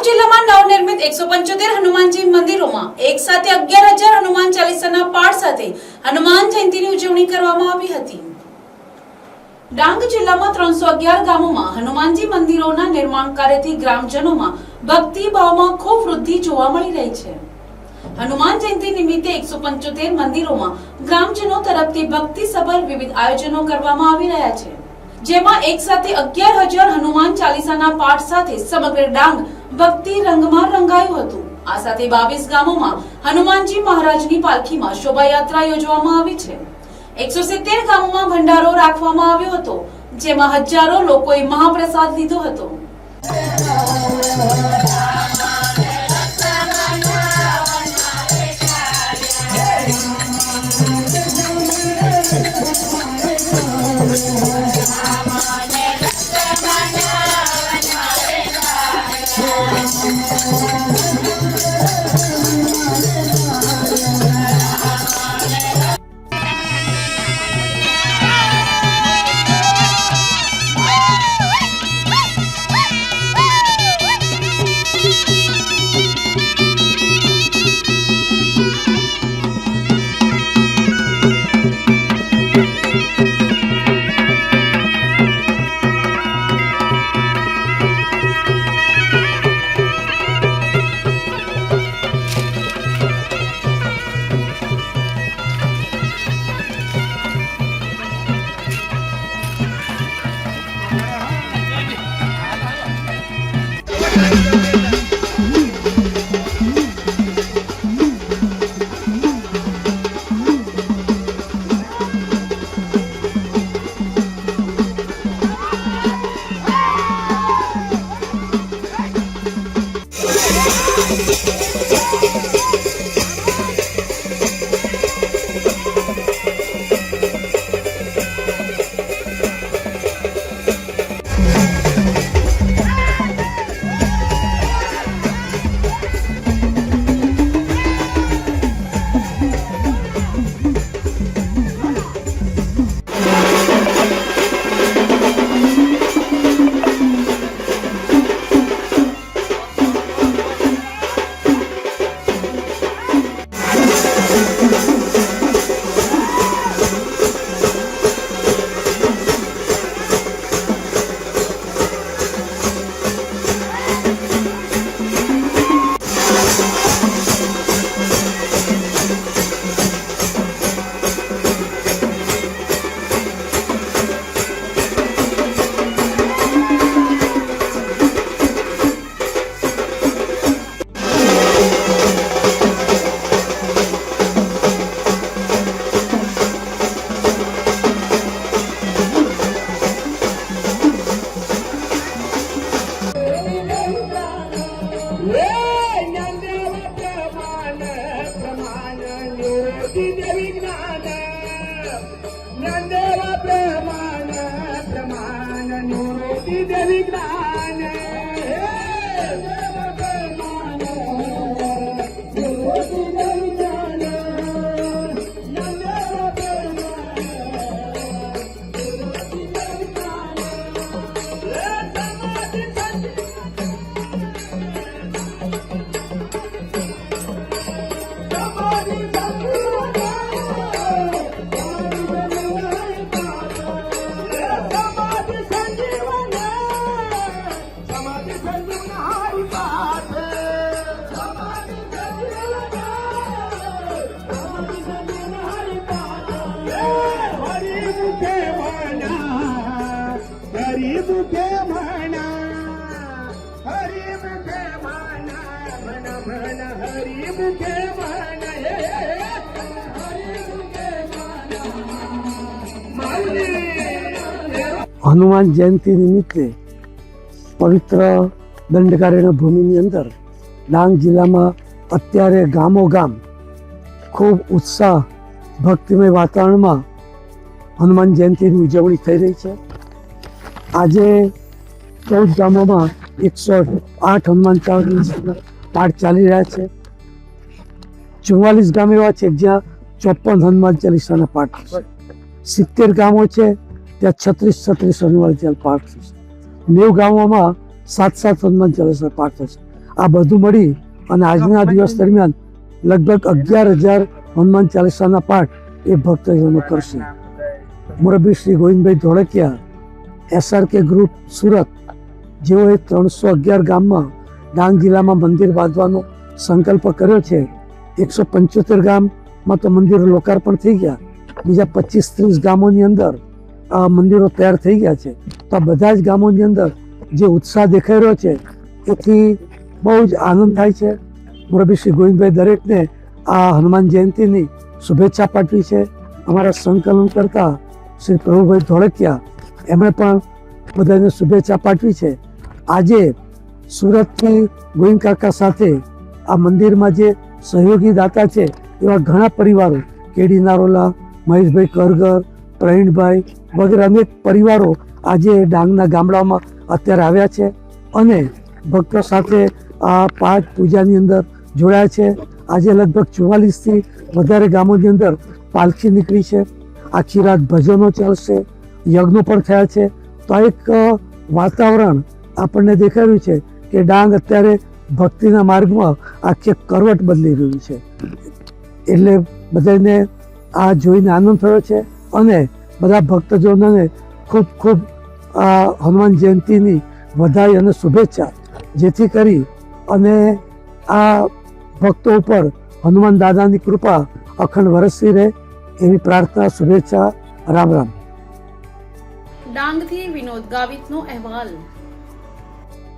ડાંગ જિલ્લામાં નવનિર્મિત 175 હનુમાનજી મંદિરોમાં એક સાથે 11,000 હનુમાન ચાલીસાના પાઠ સાથે હનુમાન જયંતીની ઉજવણી કરવામાં આવી હતી। ડાંગ જિલ્લામાં 311 ગામોમાં હનુમાનજી મંદિરોના નિર્માણ કાર્યથી ગ્રામજનોમાં ભક્તિ ભાવમાં ખૂબ વૃદ્ધિ જોવા મળી રહી છે। હનુમાન જયંતી નિમિત્તે 175 મંદિરોમાં ગ્રામજનો તરફથી ભક્તિસભર વિવિધ આયોજનો કરવામાં આવી રહ્યા છે, જેમાં એક સાથે 11,000 હનુમાન ચાલીસાના પાઠ સાથે સમગ્ર ડાંગ ભક્તિ રંગમાં રંગાયું હતું। આ સાથે 22 ગામોમાં હનુમાનજી મહારાજની પાલખીમાં શોભાયાત્રા યોજવામાં આવી છે। 170 ગામોમાં ભંડારો રાખવામાં આવ્યો હતો, જેમાં હજારો લોકોએ મહાપ્રસાદ લીધો હતો। હનુમાન જયંતિ નિમિત્તે પવિત્ર દંડકારણ્ય ભૂમિની અંદર ડાંગ જિલ્લામાં અત્યારે ગામો ગામ ખૂબ ઉત્સાહ ભક્તિમય વાતાવરણમાં હનુમાન જયંતિની ઉજવણી થઈ રહી છે। આજે 14 ગામોમાં 108 હનુમાન ચાલીસાના પાઠ ચાલી રહ્યા છે। 44 ગામ એવા છે જ્યાં 54 હનુમાન ચાલીસાના પાઠ છે। 70 ગામો છે ત્યાં 36 હનુમાન ચાલીસા પાઠ થશે। 90 ગામોમાં 7 હનુમાન ચાલીસા પાઠ થશે। આ બધું મળી અને આજના દિવસ દરમિયાન લગભગ 11,000 હનુમાન ચાલીસાના પાઠ એ ભક્તજનો કરશે. મુરબ્બી શ્રી ગોવિંદભાઈ ધોળકિયા, SRK ગ્રુપ સુરત, જેઓએ 311 ગામમાં ડાંગ જિલ્લામાં મંદિર બાંધવાનો સંકલ્પ કર્યો છે. 175 ગામમાં તો મંદિરો લોકાર્પણ થઈ ગયા, બીજા 25-30 ગામોની અંદર આ મંદિરો તૈયાર થઈ ગયા છે. તો આ બધા જ ગામોની અંદર જે ઉત્સાહ દેખાઈ રહ્યો છે એથી બહુ જ આનંદ થાય છે. મુરબ્બી શ્રી ગોવિંદભાઈ દરેકને આ હનુમાન જયંતીની શુભેચ્છા પાઠવી છે. અમારા સંકલન કરતા શ્રી પ્રભુભાઈ ધોળકિયા, એમણે પણ બધાને શુભેચ્છા પાઠવી છે. આજે સુરતથી ગોવિંદ કાકા સાથે આ મંદિરમાં જે સહયોગી દાતા છે એવા ઘણા પરિવારો, કેડી નારોલા, મહેશભાઈ કરગર, પ્રવીણભાઈ વગેરે અનેક પરિવારો આજે ડાંગના ગામડાઓમાં અત્યારે આવ્યા છે અને ભક્તો સાથે આ પાઠ પૂજાની અંદર જોડાયા છે. આજે લગભગ 44થી વધારે ગામોની અંદર પાલખી નીકળી છે. આખી રાત ભજનો ચાલશે, યજ્ઞો પણ થયા છે. તો આ એક વાતાવરણ આપણને દેખાડ્યું છે કે ડાંગ અત્યારે ભક્તિના માર્ગમાં આખી કરવટ બદલી રહ્યું છે. એટલે બધાને આ જોઈને આનંદ થયો છે અને બધા ભક્તજનોને ખૂબ ખૂબ આ હનુમાન જયંતીની વધાઈ અને શુભેચ્છા, જેથી કરી અને આ ભક્તો ઉપર હનુમાન દાદાની કૃપા અખંડ વરસતી રહે એવી પ્રાર્થના, શુભેચ્છા. રામ રામ. ડાંગથી વિનોદ ગાવિતનો અહેવાલ.